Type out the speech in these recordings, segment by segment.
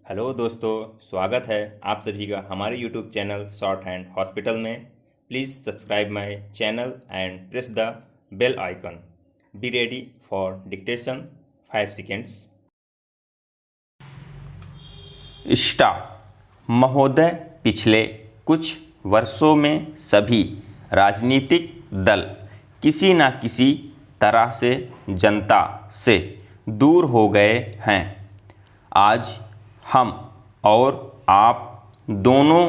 Hello दोस्तों, स्वागत है आप सभी का हमारे YouTube channel shorthand hospital में। Please subscribe my channel and press the bell icon. Be ready for dictation 5 seconds. Start. महोदय, पिछले कुछ वर्षों में सभी राजनीतिक दल किसी न किसी तरह से जनता से दूर हो गए हैं। आज हम और आप दोनों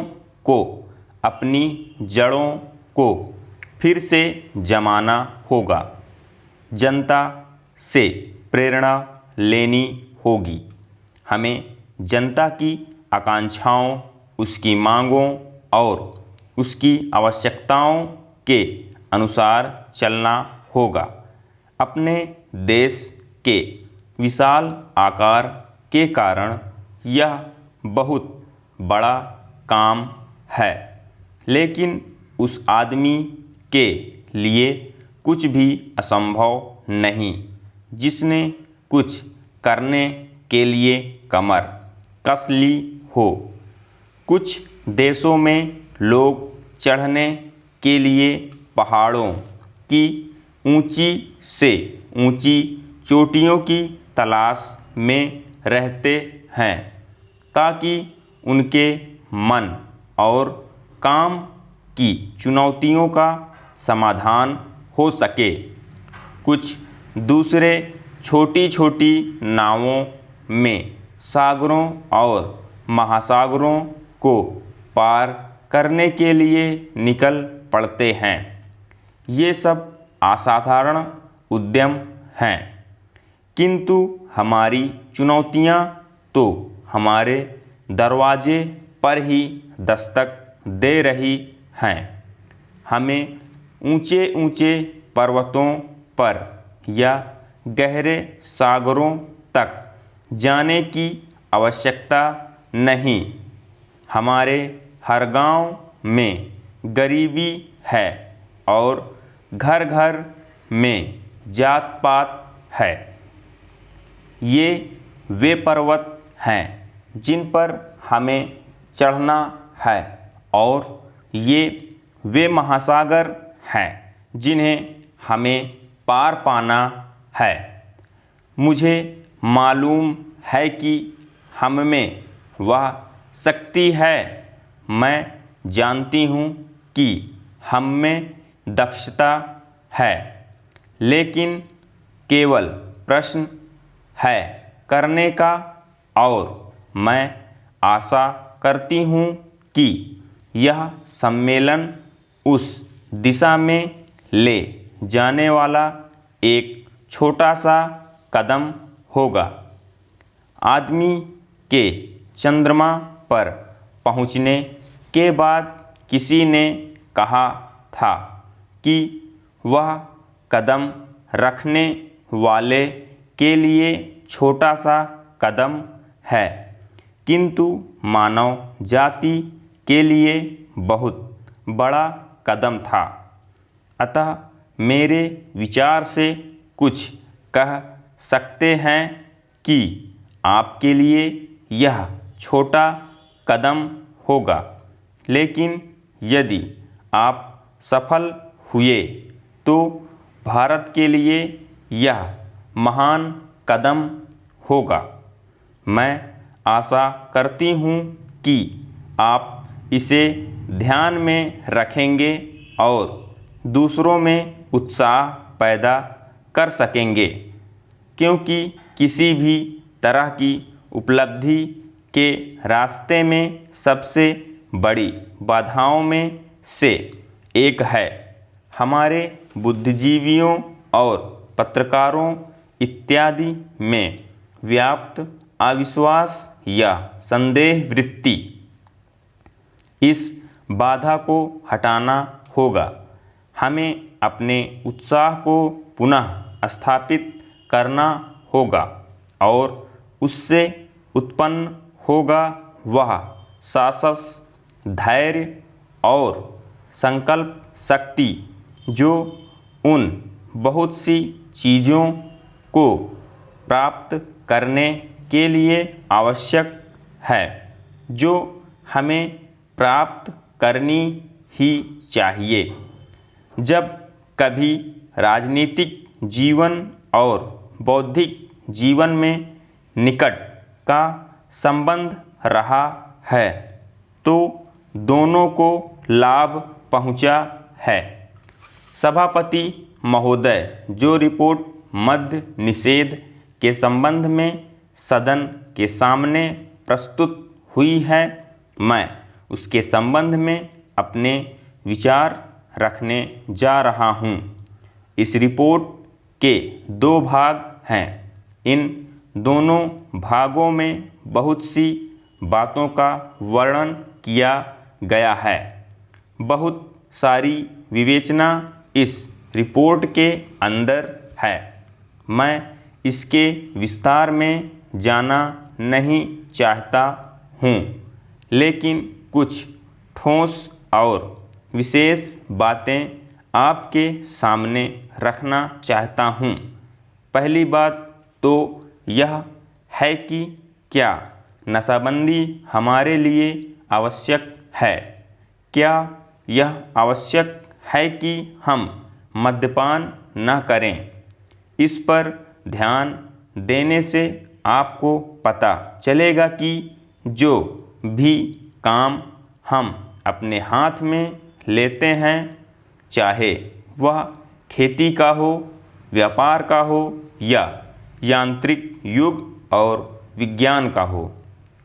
को अपनी जड़ों को फिर से जमाना होगा। जनता से प्रेरणा लेनी होगी। हमें जनता की आकांक्षाओं, उसकी मांगों और उसकी आवश्यकताओं के अनुसार चलना होगा। अपने देश के विशाल आकार के कारण यह बहुत बड़ा काम है, लेकिन उस आदमी के लिए कुछ भी असंभव नहीं जिसने कुछ करने के लिए कमर कस ली हो। कुछ देशों में लोग चढ़ने के लिए पहाड़ों की ऊंची से ऊंची चोटियों की तलाश में रहते हैं ताकि उनके मन और काम की चुनौतियों का समाधान हो सके। कुछ दूसरे छोटी छोटी नावों में सागरों और महासागरों को पार करने के लिए निकल पड़ते हैं। ये सब असाधारण उद्यम हैं, किंतु हमारी चुनौतियां तो हमारे दरवाजे पर ही दस्तक दे रही हैं। हमें ऊंचे ऊंचे पर्वतों पर या गहरे सागरों तक जाने की आवश्यकता नहीं। हमारे हर गांव में गरीबी है और घर घर में जात पात है। ये वे पर्वत हैं जिन पर हमें चढ़ना है और ये वे महासागर हैं जिन्हें हमें पार पाना है। मुझे मालूम है कि हम में वह शक्ति है। मैं जानती हूँ कि हम में दक्षता है, लेकिन केवल प्रश्न है करने का। और मैं आशा करती हूँ कि यह सम्मेलन उस दिशा में ले जाने वाला एक छोटा सा कदम होगा। आदमी के चंद्रमा पर पहुँचने के बाद किसी ने कहा था कि वह कदम रखने वाले के लिए छोटा सा कदम है, किंतु मानव जाति के लिए बहुत बड़ा कदम था। अतः मेरे विचार से कुछ कह सकते हैं कि आपके लिए यह छोटा कदम होगा, लेकिन यदि आप सफल हुए तो भारत के लिए यह महान कदम होगा। मैं आशा करती हूँ कि आप इसे ध्यान में रखेंगे और दूसरों में उत्साह पैदा कर सकेंगे, क्योंकि किसी भी तरह की उपलब्धि के रास्ते में सबसे बड़ी बाधाओं में से एक है हमारे बुद्धिजीवियों और पत्रकारों इत्यादि में व्याप्त अविश्वास या संदेह वृत्ति। इस बाधा को हटाना होगा। हमें अपने उत्साह को पुनः स्थापित करना होगा और उससे उत्पन्न होगा वह साहस, धैर्य और संकल्प शक्ति जो उन बहुत सी चीज़ों को प्राप्त करने के लिए आवश्यक है जो हमें प्राप्त करनी ही चाहिए। जब कभी राजनीतिक जीवन और बौद्धिक जीवन में निकट का संबंध रहा है तो दोनों को लाभ पहुंचा है। सभापति महोदय, जो रिपोर्ट मद्य निषेध के संबंध में सदन के सामने प्रस्तुत हुई है, मैं उसके संबंध में अपने विचार रखने जा रहा हूँ। इस रिपोर्ट के 2 भाग हैं। इन दोनों भागों में बहुत सी बातों का वर्णन किया गया है। बहुत सारी विवेचना इस रिपोर्ट के अंदर है। मैं इसके विस्तार में जाना नहीं चाहता हूँ, लेकिन कुछ ठोस और विशेष बातें आपके सामने रखना चाहता हूँ। पहली बात तो यह है कि क्या नशाबंदी हमारे लिए आवश्यक है? क्या यह आवश्यक है कि हम मद्यपान न करें? इस पर ध्यान देने से आपको पता चलेगा कि जो भी काम हम अपने हाथ में लेते हैं, चाहे वह खेती का हो, व्यापार का हो या यांत्रिक युग और विज्ञान का हो,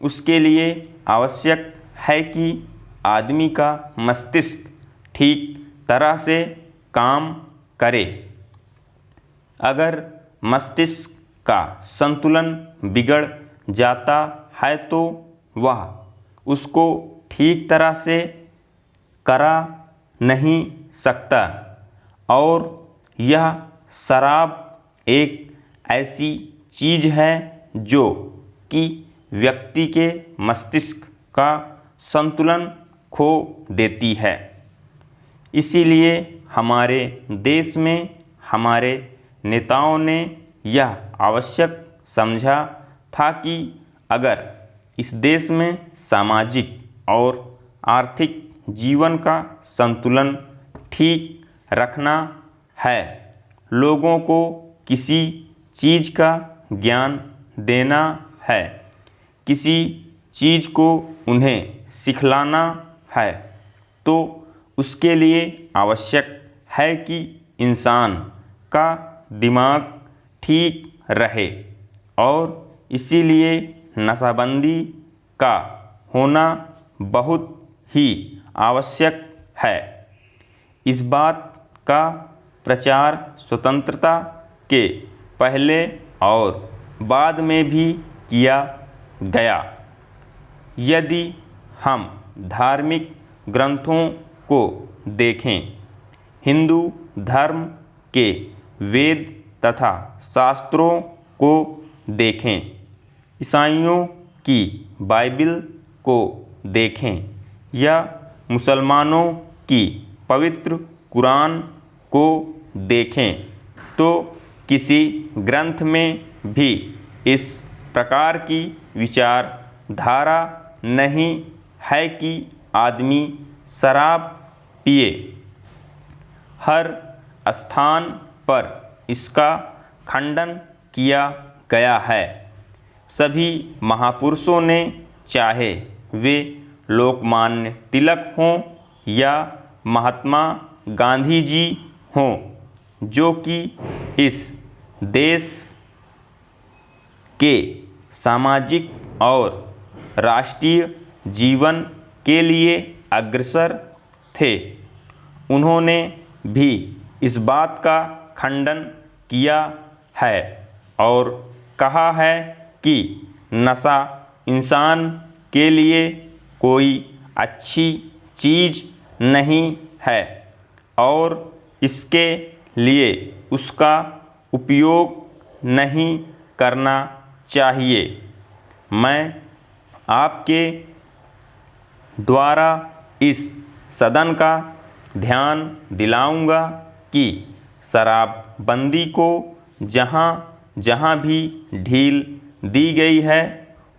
उसके लिए आवश्यक है कि आदमी का मस्तिष्क ठीक तरह से काम करे। अगर मस्तिष्क का संतुलन बिगड़ जाता है तो वह उसको ठीक तरह से करा नहीं सकता। और यह शराब एक ऐसी चीज़ है जो कि व्यक्ति के मस्तिष्क का संतुलन खो देती है। इसीलिए हमारे देश में हमारे नेताओं ने यह आवश्यक समझा था कि अगर इस देश में सामाजिक और आर्थिक जीवन का संतुलन ठीक रखना है, लोगों को किसी चीज़ का ज्ञान देना है, किसी चीज़ को उन्हें सिखलाना है, तो उसके लिए आवश्यक है कि इंसान का दिमाग ठीक रहे। और इसीलिए नशाबंदी का होना बहुत ही आवश्यक है। इस बात का प्रचार स्वतंत्रता के पहले और बाद में भी किया गया। यदि हम धार्मिक ग्रंथों को देखें, हिंदू धर्म के वेद तथा शास्त्रों को देखें, ईसाइयों की बाइबिल को देखें या मुसलमानों की पवित्र कुरान को देखें, तो किसी ग्रंथ में भी इस प्रकार की विचारधारा नहीं है कि आदमी शराब पिए। हर स्थान पर इसका खंडन किया गया है। सभी महापुरुषों ने, चाहे वे लोकमान्य तिलक हों या महात्मा गांधी जी हों, जो कि इस देश के सामाजिक और राष्ट्रीय जीवन के लिए अग्रसर थे, उन्होंने भी इस बात का खंडन किया है और कहा है कि नशा इंसान के लिए कोई अच्छी चीज़ नहीं है और इसके लिए उसका उपयोग नहीं करना चाहिए। मैं आपके द्वारा इस सदन का ध्यान दिलाऊंगा कि शराबबंदी को जहाँ जहाँ भी ढील दी गई है,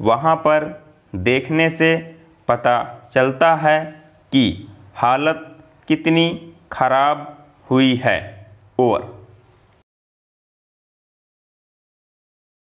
वहाँ पर देखने से पता चलता है कि हालत कितनी खराब हुई है और